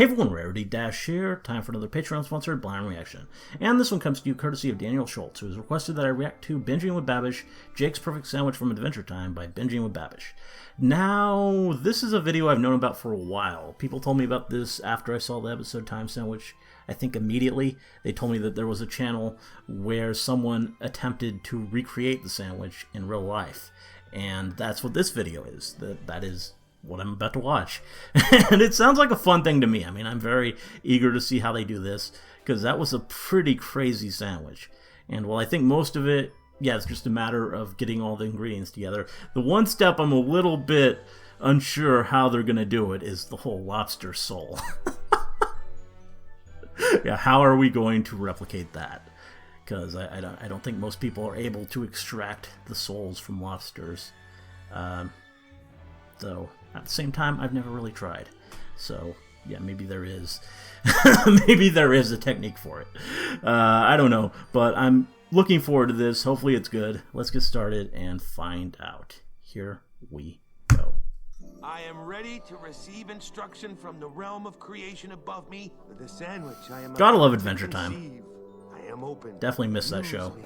Hey everyone, Rarity Dash here. Time for another Patreon-sponsored blind reaction. And this one comes to you courtesy of Daniel Schultz, who has requested that I react to Binging with Babish, Jake's Perfect Sandwich from Adventure Time by Binging with Babish. Now, this is a video I've known about for a while. People told me about this after I saw the episode time sandwich. I think immediately they told me that there was a channel where someone attempted to recreate the sandwich in real life. And that's what this video is. That is what I'm about to watch. And it sounds like a fun thing to me. I mean, I'm very eager to see how they do this, because that was a pretty crazy sandwich. And while I think most of it, yeah, it's just a matter of getting all the ingredients together, the one step I'm a little bit unsure how they're going to do it is the whole lobster sole. Yeah, how are we going to replicate that? Because I don't think most people are able to extract the soles from lobsters. So at the same time, I've never really tried. So yeah, maybe there is. Maybe there is a technique for it. I don't know, but I'm looking forward to this. Hopefully it's good. Let's get started and find out. Here we go. I am ready to receive instruction from the realm of creation above me. For the sandwich I am Gotta love Adventure Time. I am open. Definitely missed that show.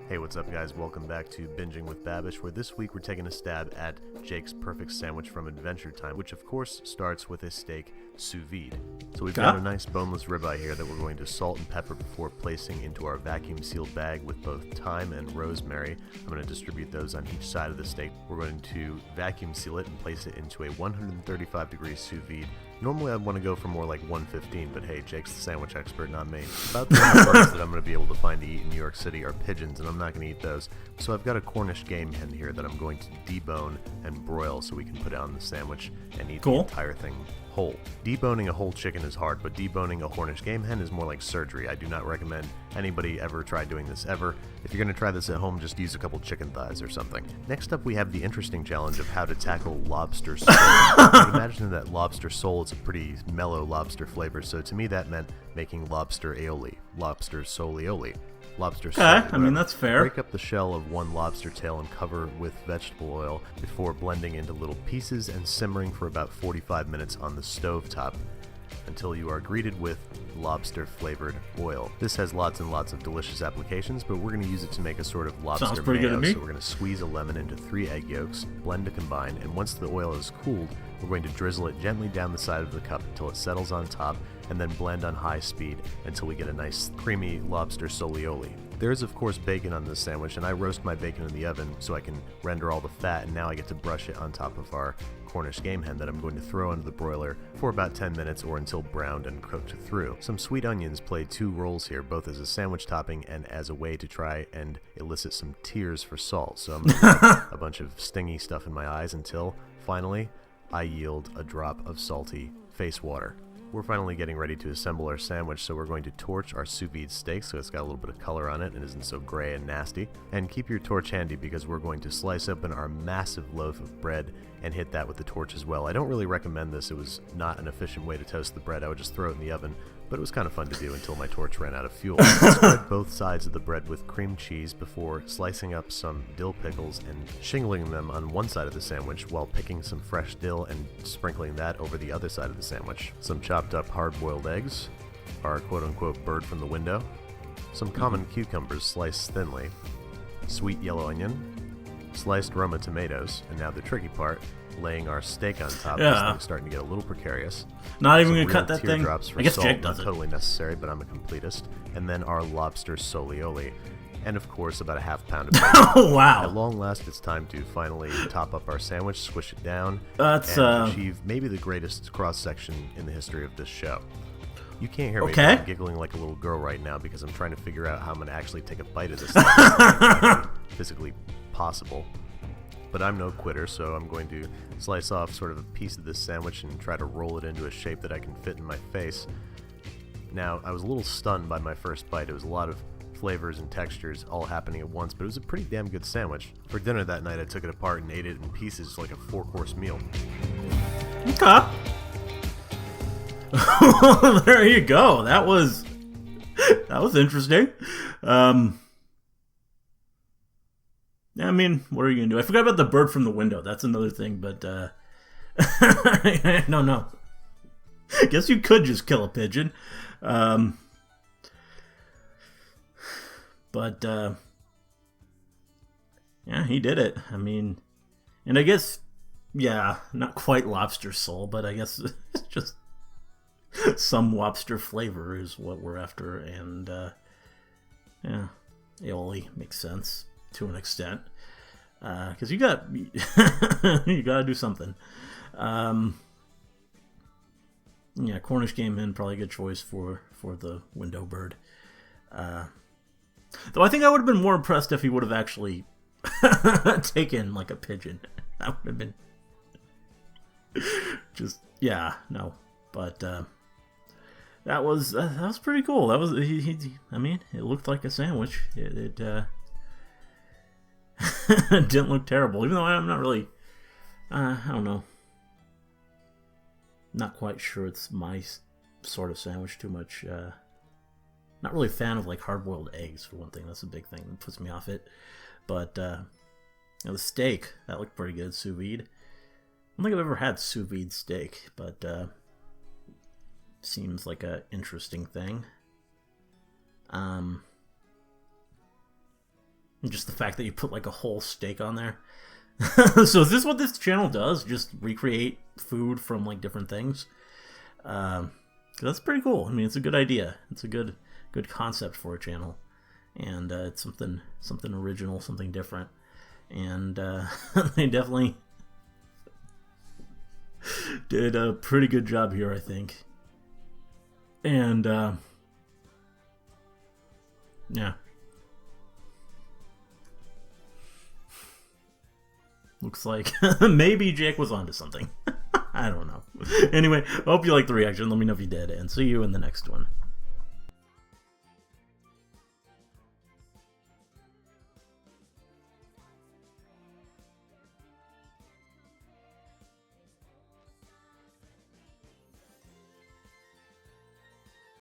Hey, what's up guys? Welcome back to Binging with Babish, where this week we're taking a stab at Jake's Perfect Sandwich from Adventure Time, which of course starts with a steak sous vide. So we've got a nice boneless ribeye here that we're going to salt and pepper before placing into our vacuum sealed bag with both thyme and rosemary. I'm going to distribute those on each side of the steak. We're going to vacuum seal it and place it into a 135 degree sous vide. Normally I'd want to go for more like 115, but hey, Jake's the sandwich expert, not me. About the only birds that I'm going to be able to find to eat in New York City are pigeons, and I'm not going to eat those. So I've got a Cornish game hen here that I'm going to debone and broil so we can put it on the sandwich and eat the entire thing whole. Deboning a whole chicken is hard, but deboning a Cornish game hen is more like surgery. I do not recommend anybody ever try doing this ever. If you're going to try this at home, just use a couple chicken thighs or something. Next up, we have the interesting challenge of how to tackle lobster sole. I imagine that lobster sole is a pretty mellow lobster flavor, so to me that meant making lobster aioli, lobster solioli. Lobster sole. I mean, that's fair. Break up the shell of one lobster tail and cover with vegetable oil before blending into little pieces and simmering for about 45 minutes on the stove top until you are greeted with lobster flavored oil. This has lots and lots of delicious applications, but we're going to use it to make a sort of lobster mayo. So we're going to squeeze a lemon into 3 egg yolks, blend to combine, and once the oil is cooled, we're going to drizzle it gently down the side of the cup until it settles on top, and then blend on high speed until we get a nice creamy lobster solioli. There is of course bacon on this sandwich, and I roast my bacon in the oven so I can render all the fat, and now I get to brush it on top of our Cornish game hen that I'm going to throw into the broiler for about 10 minutes or until browned and cooked through. Some sweet onions play 2 roles here, both as a sandwich topping and as a way to try and elicit some tears for salt. So I'm going to put a bunch of stingy stuff in my eyes until finally I yield a drop of salty face water. We're finally getting ready to assemble our sandwich, so we're going to torch our sous vide steak so it's got a little bit of color on it and isn't so gray and nasty. And keep your torch handy because we're going to slice open our massive loaf of bread and hit that with the torch as well. I don't really recommend this. It was not an efficient way to toast the bread. I would just throw it in the oven, but it was kind of fun to do until my torch ran out of fuel. Spread both sides of the bread with cream cheese before slicing up some dill pickles and shingling them on one side of the sandwich while picking some fresh dill and sprinkling that over the other side of the sandwich. Some chopped up hard-boiled eggs, our quote-unquote bird from the window, some common cucumbers sliced thinly, sweet yellow onion, sliced Roma tomatoes, and now the tricky part, laying our steak on top. This thing's starting to get a little precarious. Not even gonna cut that thing. I guess Jake does it. Not totally necessary, but I'm a completist. And then our lobster solioli, and of course about a half pound of bacon. Oh wow! At long last, it's time to finally top up our sandwich, squish it down, and achieve maybe the greatest cross section in the history of this show. You can't hear me, but I'm giggling like a little girl right now because I'm trying to figure out how I'm gonna actually take a bite of this thing. It's physically possible. But I'm no quitter, so I'm going to slice off sort of a piece of this sandwich and try to roll it into a shape that I can fit in my face. Now, I was a little stunned by my first bite. It was a lot of flavors and textures all happening at once, but it was a pretty damn good sandwich. For dinner that night, I took it apart and ate it in pieces like a 4-course meal. Okay. There you go. That was interesting. I mean, what are you gonna do? I forgot about the bird from the window. That's another thing, but no. Guess you could just kill a pigeon. But, yeah, he did it. I mean, and I guess, yeah, not quite lobster soul, but I guess just some lobster flavor is what we're after. And, yeah, aioli makes sense to an extent. Because you gotta do something. Yeah, Cornish game hen, probably a good choice for the window bird. Though I think I would have been more impressed if he would have actually taken like a pigeon. That would have been just, yeah, no. But that was pretty cool. That was I mean, it looked like a sandwich. It didn't look terrible, even though I'm not really, I don't know, not quite sure it's my sort of sandwich too much. Not really a fan of like hard-boiled eggs, for one thing. That's a big thing that puts me off it. But the steak, that looked pretty good, sous vide. I don't think I've ever had sous vide steak, but seems like a interesting thing. Just the fact that you put like a whole steak on there. So is this what this channel does? Just recreate food from like different things? That's pretty cool. I mean, it's a good idea. It's a good concept for a channel, and it's something original, something different, and they definitely did a pretty good job here, I think. And yeah, looks like maybe Jake was onto something. I don't know. Anyway, I hope you liked the reaction. Let me know if you did, and see you in the next one.